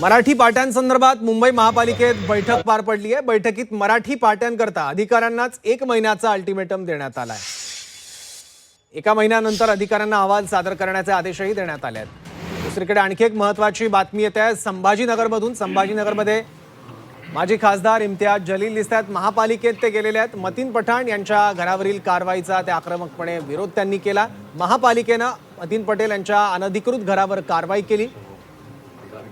मराठी पाट्यांसंदर्भात मुंबई महापालिकेत बैठक पार पडली आहे। बैठकीत मराठी पाट्यांकरता अधिकाऱ्यांनाच 1 महिन्याचा अल्टिमेटम देण्यात आला आहे। 1 महिन्यानंतर अधिकाऱ्यांना अहवाल सादर करण्याचे आदेशही देण्यात आले आहेत। दुसरीकडे आणखी एक महत्त्वाची बातमी येते आहे संभाजीनगरमधून। संभाजीनगरमध्ये माजी खासदार इम्तियाज जलील दिसत आहेत। महापालिकेत ते गेलेले आहेत। मतीन पठाण यांच्या घरावरील कारवाईचा ते आक्रमकपणे विरोध त्यांनी केला। महापालिकेने मतीन पटेल यांच्या अनधिकृत घरावर कारवाई केली।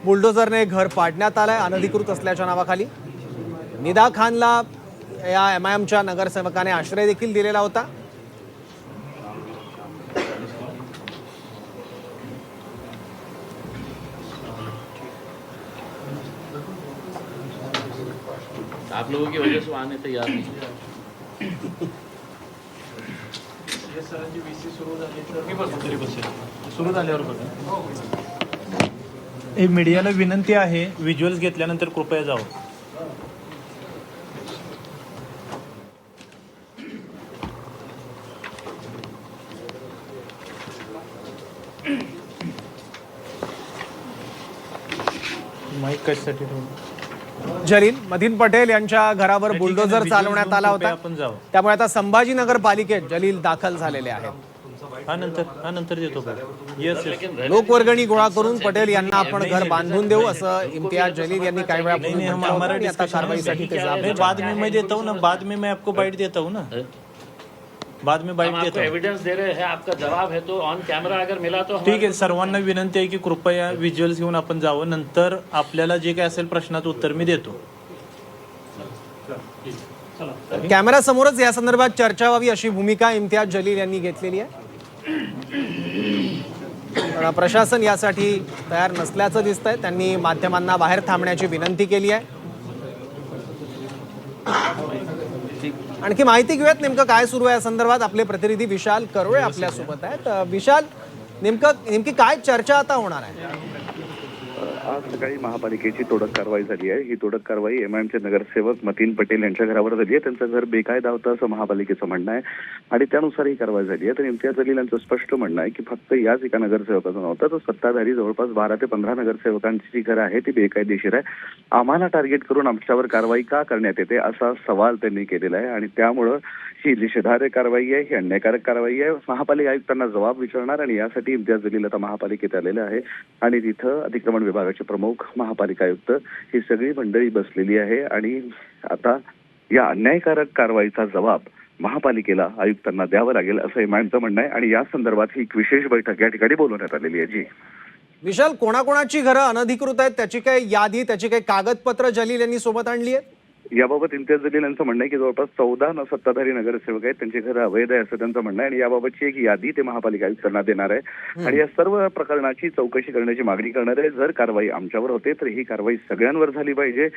बुलडोझरने घर पाडण्यात आलंय अनधिकृत असल्याच्या नावाखाली। निदा खानला या MIMच्या नगरसेवकाने आश्रय देखील दिलेला होता। आप लोगों की वजह से आने तैयार नहीं। सुरू झाल्यावर बघा। हे मीडियाला विनंती आहे, व्हिज्युअल्स घेतल्यानंतर कृपया जावं। माईक कशासाठी ठेवलं? जलील मतीन पटेल यांच्या घरावर बुलडोझर चालवण्यात आला होता। आपण जावं। त्यामुळे आता संभाजीनगर पालिकेत जलील दाखल झालेले आहेत। हा नंतर देतो का? येस लोकवर्गणी गोळा करून पटेल यांना आपण घर बांधून देऊ असं इम्तियाज जलील यांनी काही वेळापूर्वी म्हटलं होतं आणि आता कारवाईसाठी ते जबाबदार बाद में मैं देता हूँ ना, बाद में मैं आपको बाइट देता हूँ ना, बाद में बाइट देता हूँ। एविडेंस दे रहे हैं, आपका जवाब है तो ऑन कैमरा अगर मिला तो ठीक आहे। सर्वांना विनंती आहे की कृपया व्हिज्युअल्स घेऊन आपण जावं। नंतर आपल्याला जे काय असेल प्रश्नाचं उत्तर मी देतो। कॅमेरा समोरच या संदर्भात चर्चा व्हावी अशी भूमिका इम्तियाज जलील यांनी घेतलेली आहे। पण प्रशासन यासाठी तयार नसल्याचं दिसतंय। त्यांनी माध्यमांना बाहेर थांबण्याची विनंती केली आहे। आणखी माहिती घेऊयात नेमकं काय सुरू आहे या संदर्भात। आपले प्रतिनिधी विशाल करोळे आपल्या सोबत आहेत। विशाल, नेमकी काय चर्चा आता होणार आहे? आज सकाळी महापालिकेची तोडक कारवाई झाली आहे। ही तोडक कारवाई MIMचे नगरसेवक मतीन पटेल यांच्या घरावर झाली आहे। त्यांचं घर बेकायदा होतं असं महापालिकेचं म्हणणं आहे आणि त्यानुसार ही कारवाई झाली आहे। तर इम्तियाज जलील यांचं स्पष्ट म्हणणं आहे की फक्त याच एका नगरसेवकाचं नव्हतं, तर सत्ताधारी जवळपास 12 ते 15 नगरसेवकांची जी घरं आहे ती बेकायदेशीर आहे। आम्हाला टार्गेट करून आमच्यावर कारवाई का करण्यात येते असा सवाल त्यांनी केलेला आहे आणि त्यामुळं ही निषेधार्ह कारवाई आहे, ही अन्यायकारक कारवाई आहे। महापालिका आयुक्तांना जबाब विचारणार आणि यासाठी इम्तियाज जलील आता महापालिकेत आलेले आहे आणि तिथं अतिक्रमण विभागाचे प्रमुख, महापालिका आयुक्त ही सगळी मंडळी बसलेली आहे आणि आता या अन्यायकारक कारवाईचा जबाब महापालिकेला आयुक्तांना द्यावं लागेल असं MIMचं म्हणणं आहे आणि या संदर्भात ही एक विशेष बैठक या ठिकाणी बोलवण्यात आलेली आहे। जी विशाल, कोणाकोणाची घरं अनधिकृत आहेत त्याची काही यादी, त्याची काही कागदपत्र जलील यांनी सोबत आणली आहेत? याबाबत इम्तियाज जलील यांचं म्हणणं आहे की जवळपास 14 सत्ताधारी नगरसेवक आहेत, त्यांची घरं अवैध आहे असं त्यांचं म्हणणं आहे आणि याबाबतची एक यादी ते महापालिका आयुक्तांना देणार आहे आणि या सर्व प्रकरणाची चौकशी करण्याची मागणी करणार आहे। जर कारवाई आमच्यावर होते तर ही कारवाई सगळ्यांवर झाली पाहिजे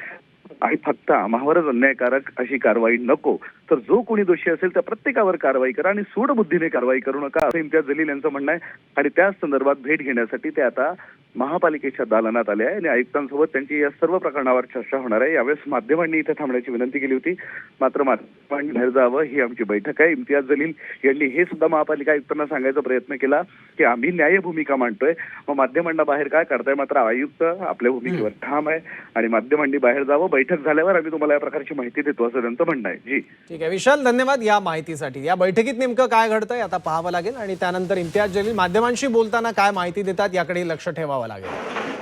आणि फक्त आम्हावरच अन्यायकारक अशी कारवाई नको, तर जो कोणी दोषी असेल त्या प्रत्येकावर कारवाई करा आणि सूडबुद्धीने कारवाई करू नका असं इम्तियाज जलील यांचं म्हणणं आहे आणि त्याच संदर्भात भेट घेण्यासाठी ते आता महापालिकेच्या दालनात आले आहे आणि आयुक्तांसोबत त्यांची या सर्व प्रकरणावर चर्चा होणार आहे। यावेळेस माध्यमांनी इथे थांबण्याची विनंती केली होती, मात्र माध्यमांनी बाहेर जावं ही आमची बैठक आहे। इम्तियाज जलील यांनी हे सुद्धा महापालिका आयुक्तांना सांगायचा प्रयत्न केला की आम्ही न्याय भूमिका मांडतोय, मग माध्यमांना बाहेर काय करताय? मात्र आयुक्त आपल्या भूमिकेवर ठाम आहे आणि माध्यमांनी बाहेर जावं। बैठक झाल्यावर आम्ही तुम्हाला या प्रकारची माहिती देतो असं त्यांचं म्हणणं आहे। जी ठीक आहे विशाल, धन्यवाद या माहितीसाठी। या बैठकीत नेमकं काय घडतंय आता पाहावं लागेल आणि त्यानंतर इम्तियाज जलील माध्यमांशी बोलताना काय माहिती देतात याकडे लक्ष ठेवावं लागेल।